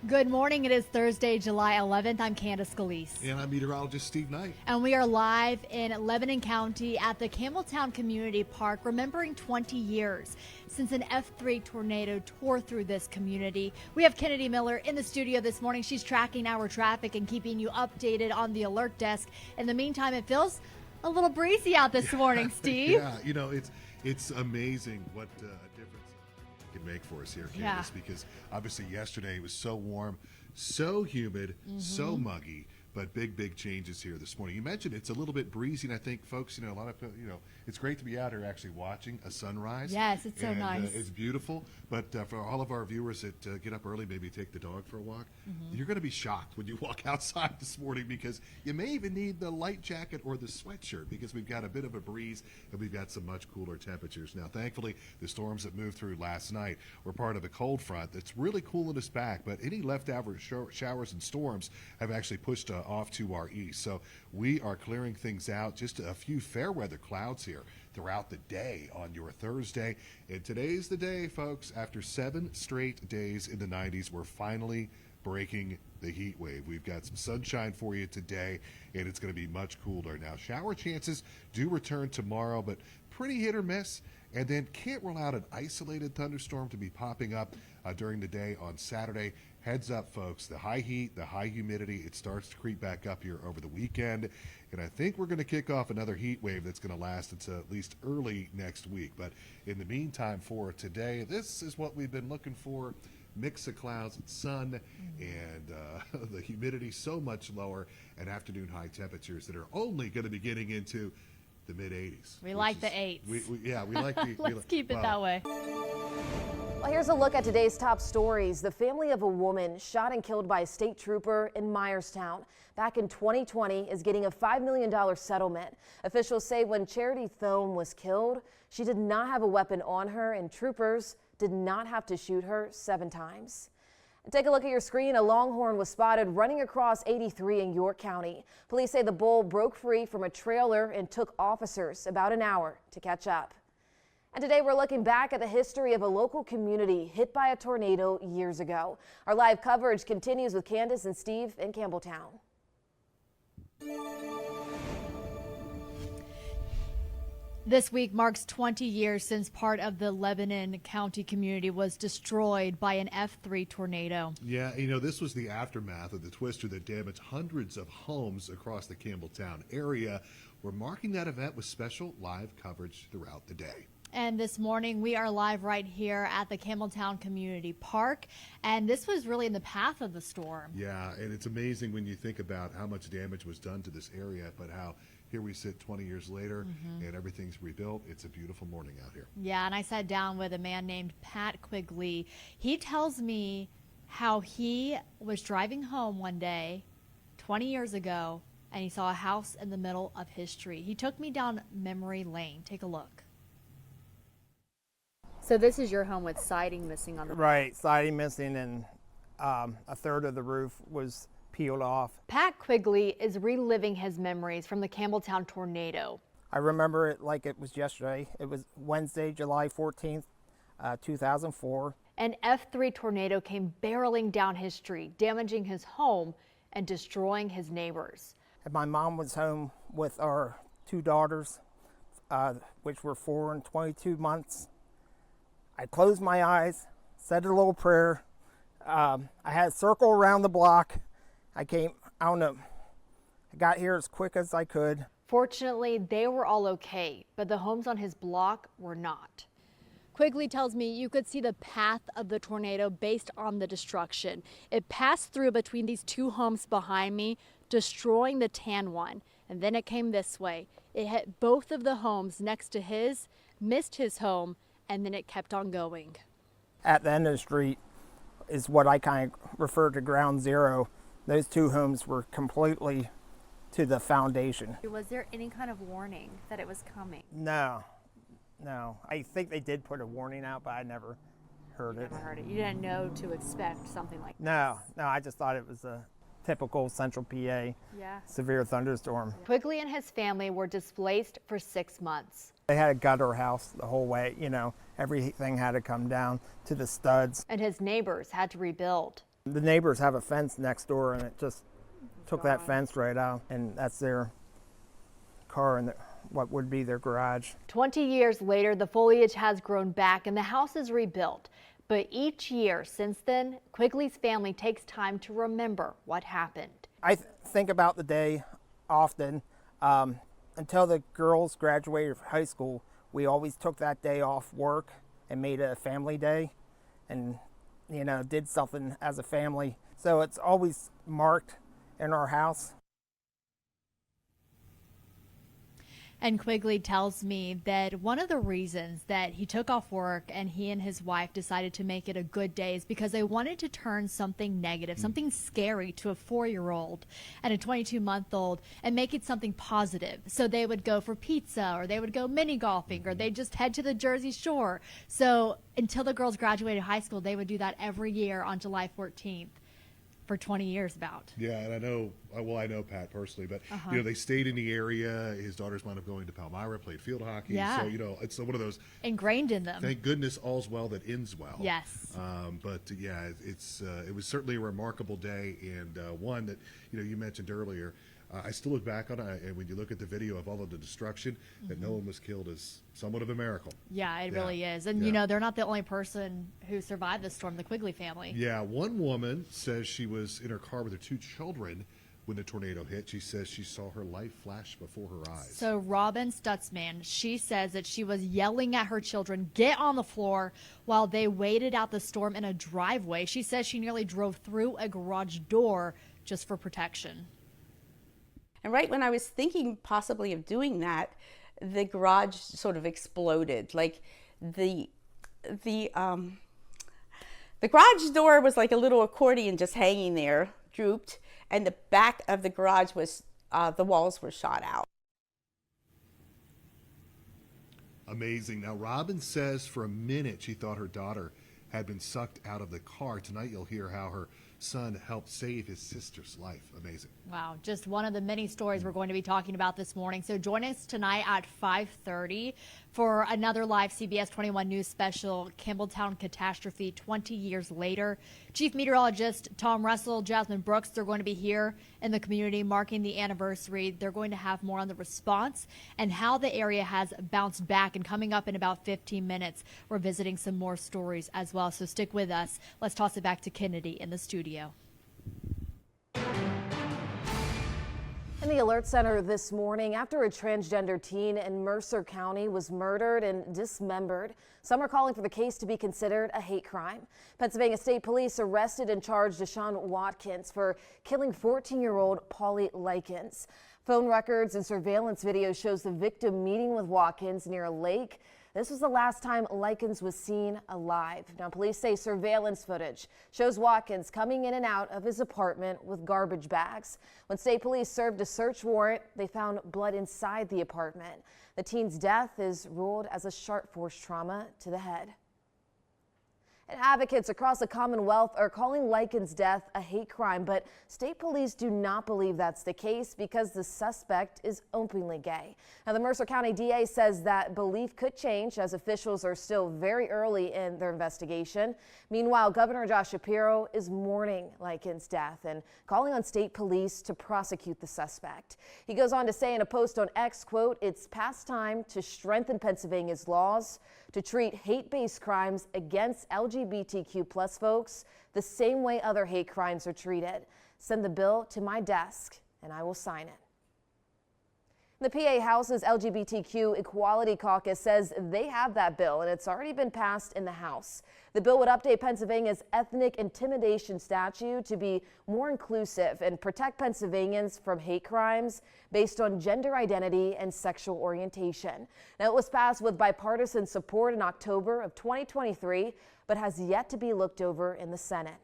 Good morning. It is Thursday, July 11th. I'm Candace Scalise. And I'm meteorologist Steve Knight. And we are live in Lebanon County at the Campbelltown Community Park, remembering 20 years since an F3 tornado tore through this community. We have Kennedy Miller in the studio this morning. She's tracking our traffic and keeping you updated on the alert desk. In the meantime, it feels a little breezy out this morning, Steve. Yeah, you know, it's amazing what a difference it can make for us here, Candace, because obviously yesterday it was so warm, so humid, so muggy, but big changes here this morning. You mentioned it's a little bit breezy, and I think folks, a lot of, it's great to be out here actually watching a sunrise. Yes, it's so nice. It's beautiful, but for all of our viewers that get up early, maybe take the dog for a walk, you're going to be shocked when you walk outside this morning because you may even need the light jacket or the sweatshirt because we've got a bit of a breeze and we've got some much cooler temperatures. Now, thankfully, the storms that moved through last night were part of a cold front that's really cooling us back, but any leftover showers and storms have actually pushed off to our east. So we are clearing things out. Just a few fair weather clouds here throughout the day on your Thursday. And today's the day, folks. After 7 straight days in the 90s, we're finally breaking the heat wave. We've got some sunshine for you today, and it's going to be much cooler. Now, shower chances do return tomorrow, but pretty hit or miss. And then can't rule out an isolated thunderstorm to be popping up during the day on Saturday. Heads up, folks, the high heat, the high humidity, it starts to creep back up here over the weekend. And I think we're going to kick off another heat wave that's going to last until at least early next week. But in the meantime, for today, this is what we've been looking for. Mix of clouds and sun, and the humidity so much lower, and afternoon high temperatures that are only going to be getting into the mid-80s. We like the 8s. We like the... Let's keep it that way. Well, here's a look at today's top stories. The family of a woman shot and killed by a state trooper in Myerstown back in 2020 is getting a $5 million settlement. Officials say when Charity Thome was killed, she did not have a weapon on her, and troopers did not have to shoot her 7 times. Take a look at your screen. A longhorn was spotted running across 83 in York County. Police say the bull broke free from a trailer and took officers about an hour to catch up. And today we're looking back at the history of a local community hit by a tornado years ago. Our live coverage continues with Candace and Steve in Campbelltown. This week marks 20 years since part of the Lebanon County community was destroyed by an F3 tornado. Yeah, this was the aftermath of the twister that damaged hundreds of homes across the Campbelltown area. We're marking that event with special live coverage throughout the day. And this morning we are live right here at the Campbelltown Community Park, and this was really in the path of the storm. Yeah, and it's amazing when you think about how much damage was done to this area, but how here we sit 20 years later and everything's rebuilt. It's a beautiful morning out here. Yeah, and I sat down with a man named Pat Quigley. He tells me how he was driving home one day 20 years ago and he saw a house in the middle of his street. He took me down memory lane. Take a look. So this is your home with siding missing on the Right, siding missing, and a third of the roof was peeled off. Pat Quigley is reliving his memories from the Campbelltown tornado. I remember it like it was yesterday. It was Wednesday, July 14th, 2004. An F3 tornado came barreling down his street, damaging his home and destroying his neighbors. And my mom was home with our 2 daughters, which were 4 and 22 months. I closed my eyes, said a little prayer. I had a circle around the block. I got here as quick as I could. Fortunately, they were all okay, but the homes on his block were not. Quigley tells me you could see the path of the tornado based on the destruction. It passed through between these 2 homes behind me, destroying the tan one, and then it came this way. It hit both of the homes next to his, missed his home, and then it kept on going. At the end of the street is what I kind of refer to ground zero. Those 2 homes were completely to the foundation. Was there any kind of warning that it was coming? No. I think they did put a warning out, but I never heard it. Never heard it. You didn't know to expect something like this? No, I just thought it was a typical central PA severe thunderstorm. Quigley and his family were displaced for 6 months. They had a gutter house the whole way, everything had to come down to the studs. And his neighbors had to rebuild. The neighbors have a fence next door, and it just took that fence right out, and that's their car and what would be their garage. 20 years later, the foliage has grown back and the house is rebuilt. But each year since then, Quigley's family takes time to remember what happened. I think about the day often. Until the girls graduated from high school, we always took that day off work and made it a family day and, you know, did something as a family. So it's always marked in our house. And Quigley tells me that one of the reasons that he took off work and he and his wife decided to make it a good day is because they wanted to turn something negative, something scary to a 4-year-old and a 22-month-old and make it something positive. So they would go for pizza, or they would go mini golfing, or they'd just head to the Jersey Shore. So until the girls graduated high school, they would do that every year on July 14th. For 20 years about. Yeah, and I know Pat personally, but you know, they stayed in the area. His daughters wound up going to Palmyra, played field hockey. Yeah. So, you know, it's one of those Ingrained in them. Thank goodness all's well that ends well. Yes. But yeah, it was certainly a remarkable day, and one that, you know, you mentioned earlier. I still look back on it, and when you look at the video of all of the destruction, that no one was killed is somewhat of a miracle. Yeah, it really is. And, you know, they're not the only person who survived the storm, the Quigley family. Yeah, one woman says she was in her car with her 2 children when the tornado hit. She says she saw her life flash before her eyes. So Robin Stutzman, she says that she was yelling at her children, get on the floor, while they waited out the storm in a driveway. She says she nearly drove through a garage door just for protection. And right when I was thinking possibly of doing that, the garage sort of exploded. Like the garage door was like a little accordion just hanging there, drooped, and the back of the garage was, the walls were shot out. Amazing. Now, Robin says for a minute she thought her daughter had been sucked out of the car. Tonight you'll hear how her son helped save his sister's life. Amazing. Wow, just one of the many stories we're going to be talking about this morning. So join us tonight at 5:30 for another live CBS 21 News special, Campbelltown Catastrophe 20 years later. Chief Meteorologist Tom Russell, Jasmine Brooks, they're going to be here in the community marking the anniversary. They're going to have more on the response and how the area has bounced back. And coming up in about 15 minutes, we're visiting some more stories as well. So stick with us. Let's toss it back to Kennedy in the studio. In the alert center this morning, after a transgender teen in Mercer County was murdered and dismembered, some are calling for the case to be considered a hate crime. Pennsylvania State Police arrested and charged Deshaun Watkins for killing 14-year-old Polly Likens. Phone records and surveillance video shows the victim meeting with Watkins near a lake. This was the last time Likens was seen alive. Now, police say surveillance footage shows Watkins coming in and out of his apartment with garbage bags. When state police served a search warrant, they found blood inside the apartment. The teen's death is ruled as a sharp force trauma to the head. And advocates across the Commonwealth are calling Likens' death a hate crime, but state police do not believe that's the case because the suspect is openly gay. Now, the Mercer County DA says that belief could change as officials are still very early in their investigation. Meanwhile, Governor Josh Shapiro is mourning Likens' death and calling on state police to prosecute the suspect. He goes on to say in a post on X, quote, "It's past time to strengthen Pennsylvania's laws to treat hate-based crimes against LGBTQ+ folks the same way other hate crimes are treated. Send the bill to my desk and I will sign it." The PA House's LGBTQ Equality Caucus says they have that bill and it's already been passed in the House. The bill would update Pennsylvania's ethnic intimidation statute to be more inclusive and protect Pennsylvanians from hate crimes based on gender identity and sexual orientation. Now, it was passed with bipartisan support in October of 2023, but has yet to be looked over in the Senate.